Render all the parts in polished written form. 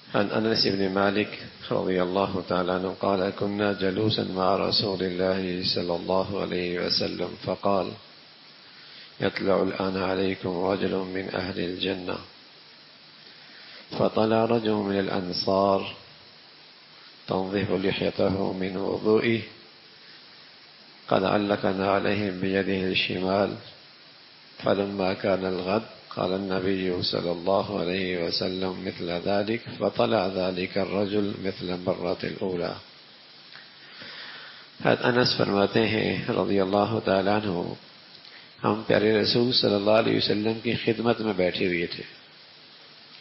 عن انس بن مالك رضي الله تعالى عنه قال كنا جلوسا مع رسول الله صلى الله عليه وسلم فقال يطلع الآن عليكم رجل من أهل الجنة فطلع رجل من الأنصار تنظف لحيته من وضوئه قد علقنا عليهم بيده الشمال فلما كان الغد قال النبي صلى الله عليه وسلم مثل ذلك فطلع ذلك الرجل مثل المرة الأولى. حضرت انس فرماتے ہیں رضی اللہ تعالیٰ عنہ، ہم پیارے رسول صلی اللہ علیہ وسلم کی خدمت میں بیٹھے ہوئے تھے،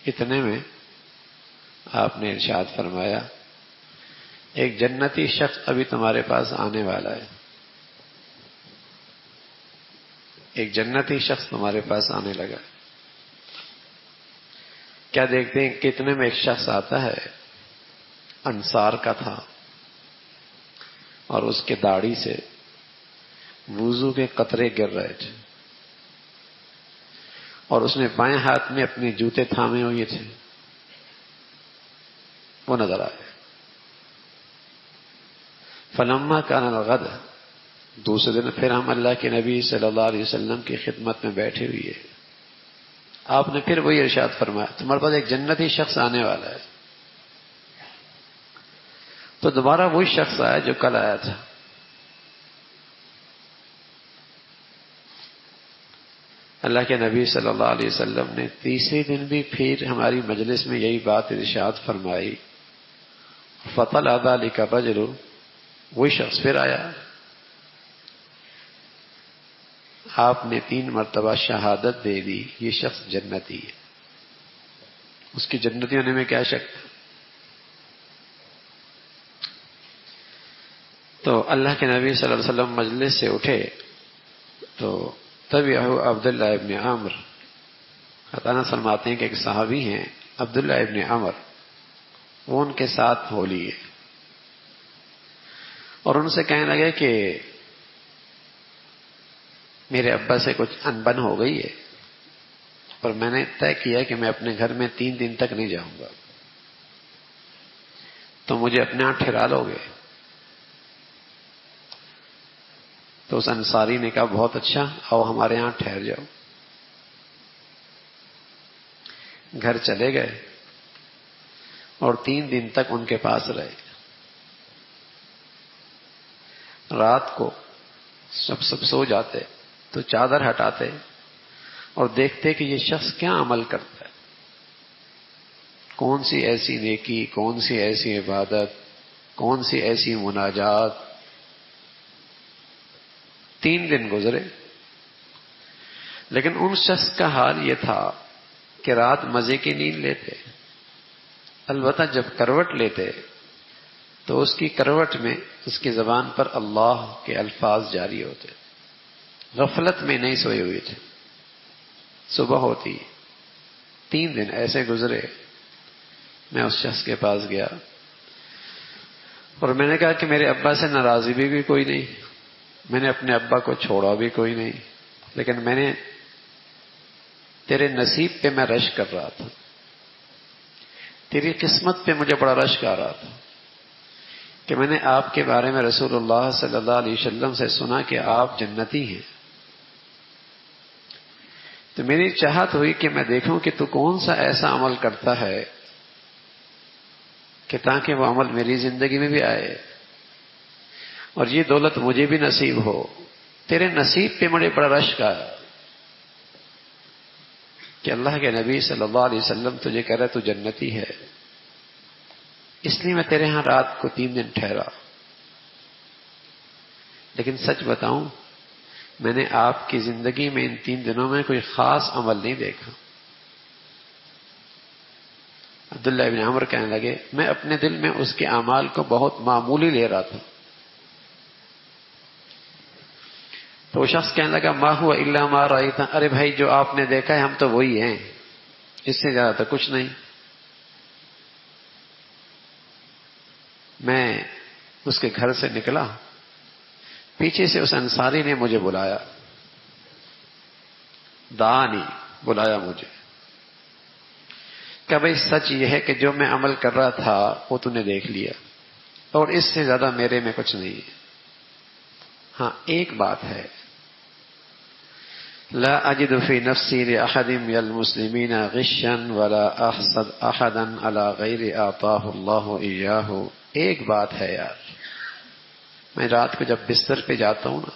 اتنے میں آپ نے ارشاد فرمایا ایک جنتی شخص ابھی تمہارے پاس آنے والا ہے، ایک جنتی شخص تمہارے پاس آنے لگا۔ کیا دیکھتے ہیں کتنے میں ایک شخص آتا ہے، انصار کا تھا، اور اس کے داڑھی سے وضو کے قطرے گر رہے تھے، اور اس نے بائیں ہاتھ میں اپنے جوتے تھامے ہوئے تھے، وہ نظر آئے۔ فلما کان الغد، دوسرے دن پھر ہم اللہ کے نبی صلی اللہ علیہ وسلم کی خدمت میں بیٹھے ہوئے، آپ نے پھر وہی ارشاد فرمایا تمہارے پاس ایک جنتی شخص آنے والا ہے۔ تو دوبارہ وہی شخص آیا جو کل آیا تھا۔ اللہ کے نبی صلی اللہ علیہ وسلم نے تیسرے دن بھی پھر ہماری مجلس میں یہی بات ارشاد فرمائی، فطلع ذلک الرجل، وہی شخص پھر آیا۔ آپ نے 3 مرتبہ شہادت دے دی یہ شخص جنتی ہے، اس کی جنتی ہونے میں کیا شک تھا۔ تو اللہ کے نبی صلی اللہ علیہ وسلم مجلس سے اٹھے تو تبعہ عبداللہ ابن عمر، خطانہ فرماتے ہیں کہ ایک صحابی ہیں عبداللہ ابن عمر، وہ ان کے ساتھ ہو لیے اور ان سے کہنے لگے کہ میرے ابا سے کچھ انبن ہو گئی ہے اور میں نے طے کیا کہ میں اپنے گھر میں 3 دن تک نہیں جاؤں گا، تو مجھے اپنے ہاں ٹھہرا لو گے؟ تو اس انصاری نے کہا بہت اچھا، آؤ ہمارے ہاں ٹھہر جاؤ۔ گھر چلے گئے اور 3 دن تک ان کے پاس رہے۔ رات کو سب سو جاتے تو چادر ہٹاتے اور دیکھتے کہ یہ شخص کیا عمل کرتا ہے، کون سی ایسی نیکی، کون سی ایسی عبادت، کون سی ایسی مناجات۔ 3 دن گزرے، لیکن ان شخص کا حال یہ تھا کہ رات مزے کی نیند لیتے، البتہ جب کروٹ لیتے تو اس کی کروٹ میں اس کی زبان پر اللہ کے الفاظ جاری ہوتے، غفلت میں نہیں سوئے ہوئے تھے۔ صبح ہوتی، 3 دن ایسے گزرے۔ میں اس شخص کے پاس گیا اور میں نے کہا کہ میرے ابا سے ناراضی بھی کوئی نہیں، میں نے اپنے ابا کو چھوڑا بھی کوئی نہیں، لیکن میں نے تیرے نصیب پہ میں رشک کر رہا تھا، تیری قسمت پہ مجھے بڑا رشک آ رہا تھا کہ میں نے آپ کے بارے میں رسول اللہ صلی اللہ علیہ وسلم سے سنا کہ آپ جنتی ہیں، تو میری چاہت ہوئی کہ میں دیکھوں کہ تو کون سا ایسا عمل کرتا ہے کہ تاکہ وہ عمل میری زندگی میں بھی آئے اور یہ دولت مجھے بھی نصیب ہو۔ تیرے نصیب پہ مجھے بڑا رشک آیا کہ اللہ کے نبی صلی اللہ علیہ وسلم تجھے کہہ رہا تو جنتی ہے، اس لیے میں تیرے ہاں رات کو 3 دن ٹھہرا۔ لیکن سچ بتاؤں، میں نے آپ کی زندگی میں ان 3 دنوں میں کوئی خاص عمل نہیں دیکھا۔ عبداللہ ابن عمر کہنے لگے میں اپنے دل میں اس کے اعمال کو بہت معمولی لے رہا تھا۔ تو وہ شخص کہنے لگا ما ہوا الا ما رأیت، ارے بھائی جو آپ نے دیکھا ہے ہم تو وہی ہیں، اس سے زیادہ تو کچھ نہیں۔ میں اس کے گھر سے نکلا، پیچھے سے اس انصاری نے مجھے بلایا، دعانی، بلایا مجھے کہ بھائی سچ یہ ہے کہ جو میں عمل کر رہا تھا وہ تو نے دیکھ لیا، اور اس سے زیادہ میرے میں کچھ نہیں ہے۔ ہاں ایک بات ہے، لا اجد فی نفسی لأحد من المسلمین غشا ولا احسد احدا علی غیر اعطاہ اللہ ایاہ۔ ایک بات ہے یار، میں رات کو جب بستر پہ جاتا ہوں نا،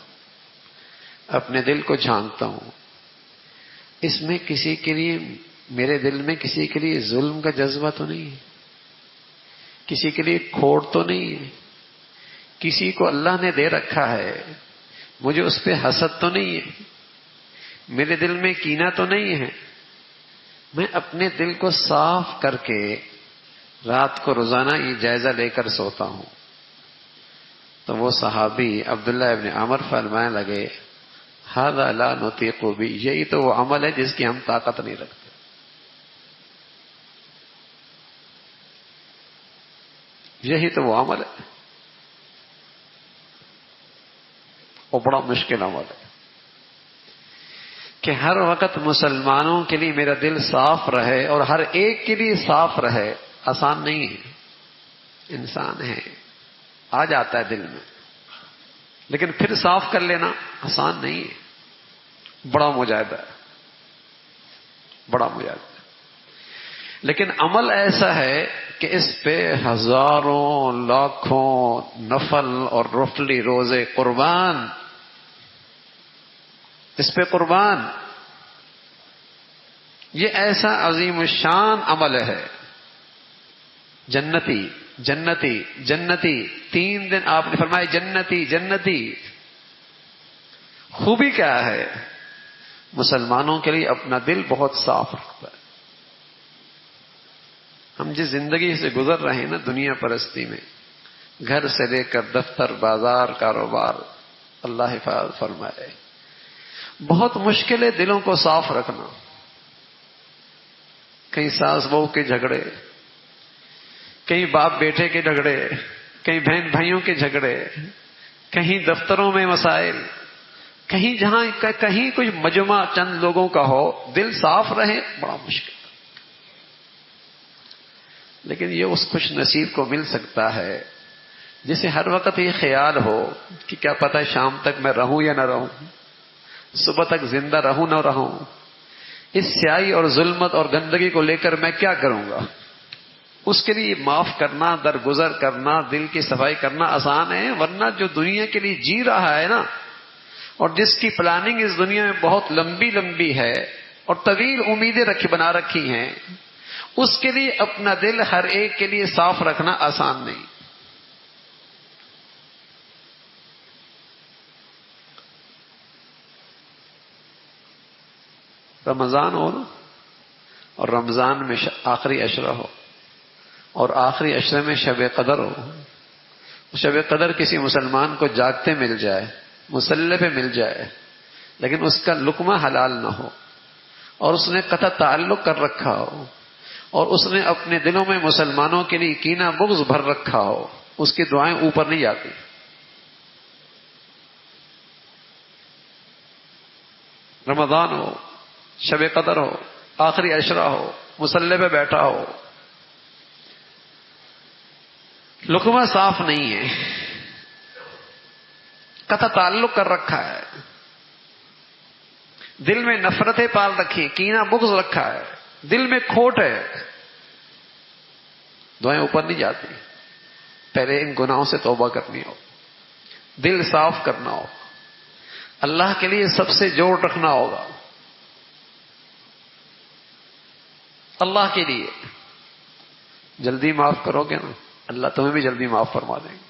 اپنے دل کو جھانکتا ہوں، اس میں کسی کے لیے، میرے دل میں کسی کے لیے ظلم کا جذبہ تو نہیں ہے، کسی کے لیے کھوٹ تو نہیں ہے، کسی کو اللہ نے دے رکھا ہے، مجھے اس پہ حسد تو نہیں ہے، میرے دل میں کینہ تو نہیں ہے۔ میں اپنے دل کو صاف کر کے رات کو روزانہ یہ جائزہ لے کر سوتا ہوں۔ تو وہ صحابی عبداللہ ابن عمر فرمانے لگے ھذا لا نطیق بہ، یہی تو وہ عمل ہے جس کی ہم طاقت نہیں رکھتے، یہی تو وہ عمل ہے، وہ بڑا مشکل عمل ہے کہ ہر وقت مسلمانوں کے لیے میرا دل صاف رہے اور ہر ایک کے لیے صاف رہے۔ آسان نہیں ہے، انسان ہے، آ جاتا ہے دل میں، لیکن پھر صاف کر لینا آسان نہیں ہے، بڑا مجاہدہ ہے، بڑا مجاہدہ ہے۔ لیکن عمل ایسا ہے کہ اس پہ ہزاروں لاکھوں نفل اور رفلی روزے قربان، اس پہ قربان، یہ ایسا عظیم الشان عمل ہے۔ جنتی جنتی جنتی، 3 دن آپ نے فرمایا جنتی جنتی۔ خوبی کیا ہے؟ مسلمانوں کے لیے اپنا دل بہت صاف رکھتا ہے۔ ہم جس زندگی سے گزر رہے ہیں نا دنیا پرستی میں، گھر سے لے کر دفتر، بازار، کاروبار، اللہ حفاظت فرمائے، بہت مشکل ہے دلوں کو صاف رکھنا۔ کہیں ساس بہو کے جھگڑے، کہیں باپ بیٹے کے جھگڑے، کہیں بہن بھائیوں کے جھگڑے، کہیں دفتروں میں مسائل، کہیں جہاں کہیں کچھ مجمع چند لوگوں کا ہو، دل صاف رہے بڑا مشکل۔ لیکن یہ اس خوش نصیب کو مل سکتا ہے جسے ہر وقت یہ خیال ہو کہ کیا پتہ شام تک میں رہوں یا نہ رہوں، صبح تک زندہ رہوں نہ رہوں، اس سیاہی اور ظلمت اور گندگی کو لے کر میں کیا کروں گا۔ اس کے لیے معاف کرنا، درگزر کرنا، دل کی صفائی کرنا آسان ہے، ورنہ جو دنیا کے لیے جی رہا ہے نا، اور جس کی پلاننگ اس دنیا میں بہت لمبی لمبی ہے اور طویل امیدیں بنا رکھی ہیں، اس کے لیے اپنا دل ہر ایک کے لیے صاف رکھنا آسان نہیں۔ رمضان ہو نا، اور رمضان میں آخری عشرہ ہو، اور آخری عشرے میں شب قدر ہو، شب قدر کسی مسلمان کو جاگتے مل جائے، مصلی پہ مل جائے، لیکن اس کا لقمہ حلال نہ ہو، اور اس نے قطع تعلق کر رکھا ہو، اور اس نے اپنے دلوں میں مسلمانوں کے لیے کینہ بغض بھر رکھا ہو، اس کی دعائیں اوپر نہیں جاتی۔ رمضان ہو، شب قدر ہو، آخری عشرہ ہو، مصلی پہ بیٹھا ہو، لقمہ صاف نہیں ہے، قطع تعلق کر رکھا ہے، دل میں نفرتیں پال رکھی، کینہ بغض رکھا ہے، دل میں کھوٹ ہے، دعائیں اوپر نہیں جاتی۔ پہلے ان گناہوں سے توبہ کرنی ہو، دل صاف کرنا ہو، اللہ کے لیے سب سے جوڑ رکھنا ہوگا، اللہ کے لیے۔ جلدی معاف کرو گے نا، اللہ تمہیں بھی جلدی معاف فرما دیں گے۔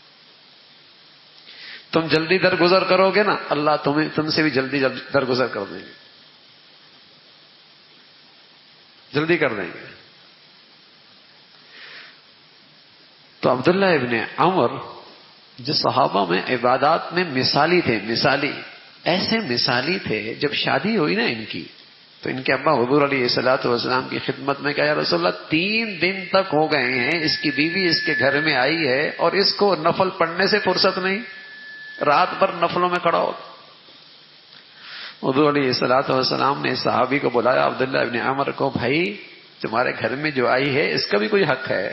تم جلدی درگزر کرو گے نا، اللہ تم سے بھی جلدی درگزر کر دیں گے، جلدی کر دیں گے۔ تو عبداللہ ابن عمر جو صحابہ میں عبادات میں مثالی تھے، مثالی، ایسے مثالی تھے، جب شادی ہوئی نا ان کی تو ان کے ابا حضور علیہ الصلوۃ والسلام کی خدمت میں کہا یا رسول اللہ 3 دن تک ہو گئے ہیں اس کی بیوی اس کے گھر میں آئی ہے اور اس کو نفل پڑھنے سے فرصت نہیں، رات بھر نفلوں میں کھڑا ہو۔ حضور علیہ الصلوۃ والسلام نے صحابی کو بلایا عبداللہ ابن عمر کو، بھائی تمہارے گھر میں جو آئی ہے اس کا بھی کوئی حق ہے،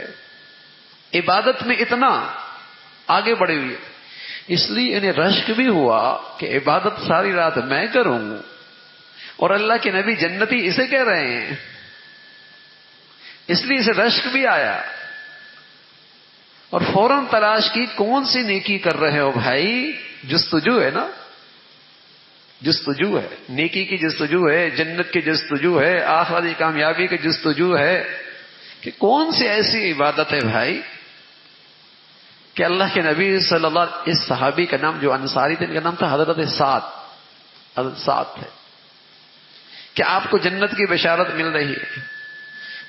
عبادت میں اتنا آگے بڑھے ہوئے، اس لیے انہیں رشک بھی ہوا کہ عبادت ساری رات میں کروں، اور اللہ کے نبی جنتی اسے کہہ رہے ہیں، اس لیے اسے رشک بھی آیا، اور فوراً تلاش کی کون سی نیکی کر رہے ہو بھائی، جستجو ہے نا، جستجو ہے، نیکی کی جستجو ہے، جنت کی جستجو ہے، آخرتی کامیابی کی جستجو ہے، کہ کون سی ایسی عبادت ہے بھائی کہ اللہ کے نبی صلی اللہ علیہ وسلم، اس صحابی کا نام جو انصاری تھے ان کا نام تھا حضرت سعد، حضرت سعد تھے، کہ آپ کو جنت کی بشارت مل رہی ہے،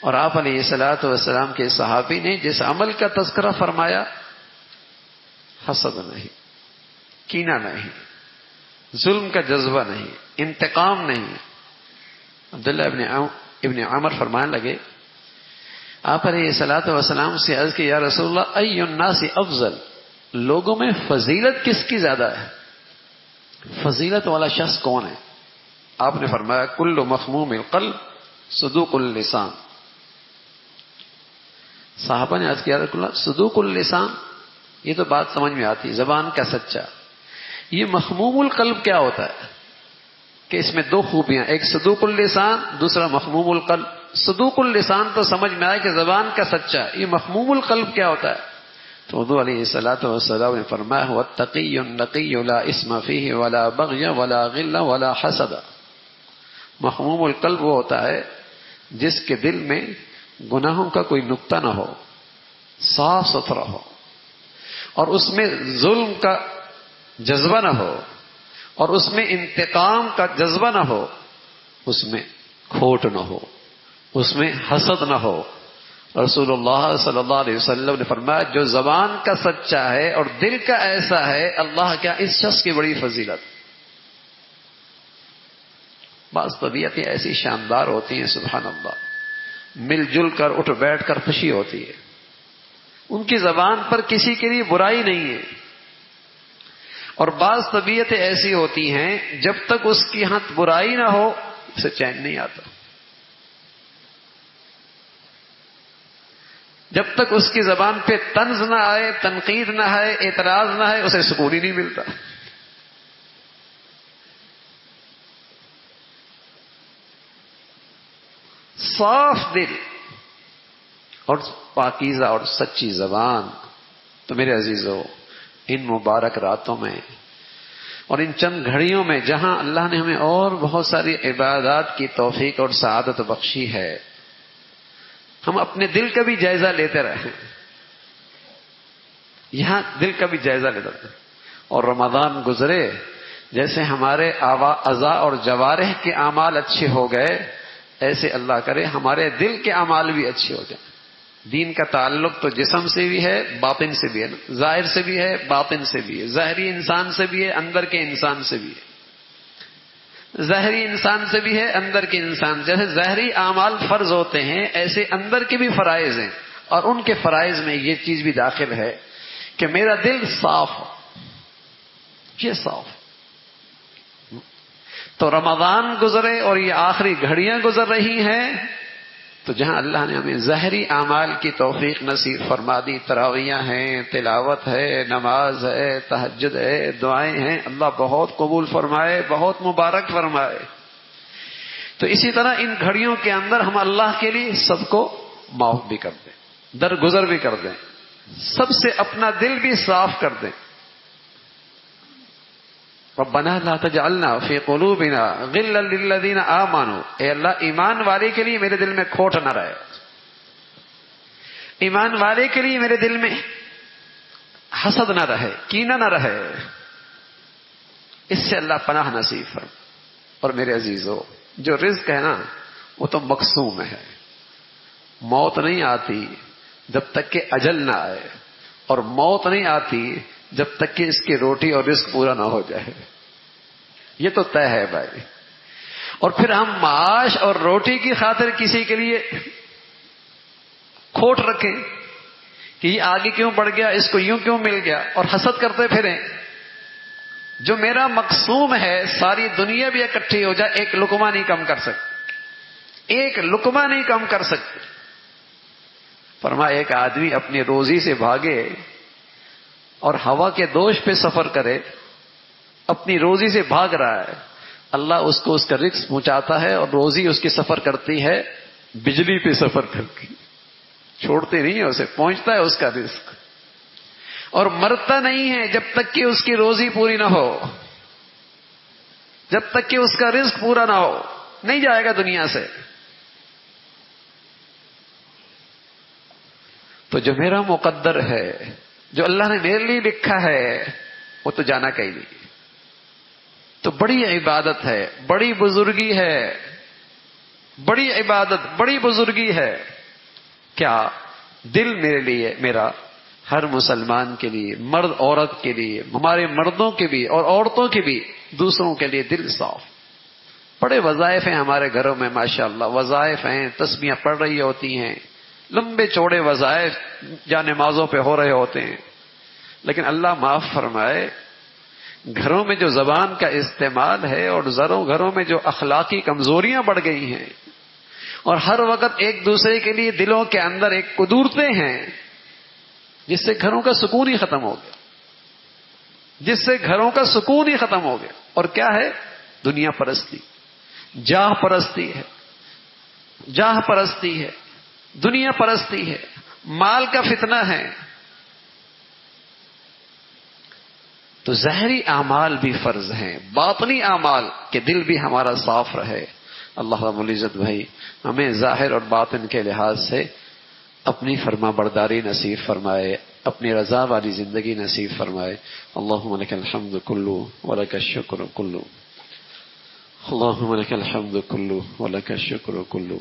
اور آپ علیہ الصلوۃ والسلام کے صحابی نے جس عمل کا تذکرہ فرمایا، حسد نہیں، کینہ نہیں، ظلم کا جذبہ نہیں، انتقام نہیں، عبداللہ ابن عمر فرمانے لگے، آپ علیہ الصلوۃ والسلام سے عرض کی یا رسول اللہ ای الناس افضل، لوگوں میں فضیلت کس کی زیادہ ہے، فضیلت والا شخص کون ہے؟ آپ نے فرمایا کل مخموم القلب صدوق اللسان۔ صحابہ نے عرض کیا رسول اللہ صدوق اللسان، یہ تو بات سمجھ میں آتی، زبان کا سچا، یہ مخموم القلب کیا ہوتا ہے؟ کہ اس میں دو خوبیاں، ایک صدوق اللسان، دوسرا مخموم القلب۔ صدوق اللسان تو سمجھ میں آئے کہ زبان کا سچا، یہ مخموم القلب کیا ہوتا ہے؟ تو حضور علیہ الصلوۃ والسلام نے فرمایا هو التقی النقی لا اسم فیہ ولا بغی ولا غل ولا حسد۔ مخموم القلب وہ ہوتا ہے جس کے دل میں گناہوں کا کوئی نقطہ نہ ہو، صاف ستھرا ہو، اور اس میں ظلم کا جذبہ نہ ہو، اور اس میں انتقام کا جذبہ نہ ہو، اس میں کھوٹ نہ ہو، اس میں حسد نہ ہو۔ رسول اللہ صلی اللہ علیہ وسلم نے فرمایا جو زبان کا سچا ہے اور دل کا ایسا ہے، اللہ کیا اس شخص کی بڑی فضیلت۔ بعض طبیعتیں ایسی شاندار ہوتی ہیں سبحان اللہ، مل جل کر اٹھ بیٹھ کر خوشی ہوتی ہے، ان کی زبان پر کسی کے لیے برائی نہیں ہے، اور بعض طبیعتیں ایسی ہوتی ہیں جب تک اس کی ہاتھ برائی نہ ہو اسے چین نہیں آتا، جب تک اس کی زبان پہ طنز نہ آئے، تنقید نہ آئے، اعتراض نہ آئے، اسے سکون ہی نہیں ملتا۔ صاف دل اور پاکیزہ اور سچی زبان، تو میرے عزیزو ان مبارک راتوں میں اور ان چند گھڑیوں میں جہاں اللہ نے ہمیں اور بہت ساری عبادات کی توفیق اور سعادت بخشی ہے، ہم اپنے دل کا بھی جائزہ لیتے رہیں، یہاں دل کا بھی جائزہ لیتے رہیں، اور رمضان گزرے جیسے ہمارے اعضاء اور جوارح کے اعمال اچھے ہو گئے، ایسے اللہ کرے ہمارے دل کے اعمال بھی اچھے ہو جائیں۔ دین کا تعلق تو جسم سے بھی ہے، باطن سے بھی ہے، ظاہر سے بھی ہے، باطن سے بھی ہے، ظاہری انسان سے بھی ہے، اندر کے انسان سے بھی ہے، ظاہری انسان سے بھی ہے، اندر کے انسان۔ جیسے ظاہری اعمال فرض ہوتے ہیں ایسے اندر کے بھی فرائض ہیں، اور ان کے فرائض میں یہ چیز بھی داخل ہے کہ میرا دل صاف ہو، یہ صاف۔ تو رمضان گزرے اور یہ آخری گھڑیاں گزر رہی ہیں، تو جہاں اللہ نے ہمیں ظاہری اعمال کی توفیق نصیب فرما دی، تراویحیں ہیں، تلاوت ہے، نماز ہے، تہجد ہے، دعائیں ہیں، اللہ بہت قبول فرمائے، بہت مبارک فرمائے۔ تو اسی طرح ان گھڑیوں کے اندر ہم اللہ کے لیے سب کو معاف بھی کر دیں، درگزر بھی کر دیں، سب سے اپنا دل بھی صاف کر دیں۔ ربنا لا تجعلنا فی قلوبنا غلا للذین آمنوا، اے اللہ ایمان والے کے لیے میرے دل میں کھوٹ نہ رہے، ایمان والے کے لیے میرے دل میں حسد نہ رہے، کینہ نہ رہے، اس سے اللہ پناہ نصیب فرما۔ اور میرے عزیزو جو رزق ہے نا وہ تو مقسوم ہے، موت نہیں آتی جب تک کہ اجل نہ آئے، اور موت نہیں آتی جب تک کہ اس کی روٹی اور رزق پورا نہ ہو جائے، یہ تو طے ہے بھائی۔ اور پھر ہم معاش اور روٹی کی خاطر کسی کے لیے کھوٹ رکھیں کہ یہ آگے کیوں بڑھ گیا، اس کو یوں کیوں مل گیا، اور حسد کرتے پھریں، جو میرا مقسوم ہے ساری دنیا بھی اکٹھی ہو جائے ایک لقمہ نہیں کم کر سکتی، ایک لقمہ نہیں کم کر سکتی۔ فرمایا ایک آدمی اپنی روزی سے بھاگے اور ہوا کے دوش پہ سفر کرے، اپنی روزی سے بھاگ رہا ہے، اللہ اس کو اس کا رزق پہنچاتا ہے، اور روزی اس کی سفر کرتی ہے بجلی پہ سفر کرتی، چھوڑتے نہیں ہے اسے، پہنچتا ہے اس کا رزق، اور مرتا نہیں ہے جب تک کہ اس کی روزی پوری نہ ہو، جب تک کہ اس کا رزق پورا نہ ہو نہیں جائے گا دنیا سے۔ تو جو میرا مقدر ہے، جو اللہ نے میرے لیے لکھا ہے، وہ تو جانا کہیں نہیں۔ تو بڑی عبادت ہے، بڑی بزرگی ہے، بڑی عبادت، بڑی بزرگی ہے کیا دل میرے لیے، میرا ہر مسلمان کے لیے، مرد عورت کے لیے، ہمارے مردوں کے بھی اور عورتوں کے بھی، دوسروں کے لیے دل صاف۔ بڑے وظائف ہیں ہمارے گھروں میں ماشاءاللہ، وظائف ہیں، تسبیحاں پڑھ رہی ہوتی ہیں، لمبے چوڑے وظائف جہاں نمازوں پہ ہو رہے ہوتے ہیں، لیکن اللہ معاف فرمائے گھروں میں جو زبان کا استعمال ہے اور گھروں میں جو اخلاقی کمزوریاں بڑھ گئی ہیں، اور ہر وقت ایک دوسرے کے لیے دلوں کے اندر ایک قدورتیں ہیں، جس سے گھروں کا سکون ہی ختم ہو گیا، جس سے گھروں کا سکون ہی ختم ہو گیا۔ اور کیا ہے؟ دنیا پرستی، جاہ پرستی ہے، جاہ پرستی ہے، دنیا پرستی ہے، مال کا فتنہ ہے۔ تو ظاہری اعمال بھی فرض ہیں، باطنی اعمال کہ دل بھی ہمارا صاف رہے۔ اللہ رب العزت بھائی ہمیں ظاہر اور باطن کے لحاظ سے اپنی فرما برداری نصیب فرمائے، اپنی رضا والی زندگی نصیب فرمائے۔ اللہم لک الحمد کلو ولک الشکر کلو، اللہم لک الحمد کلو ولک الشکر کلو۔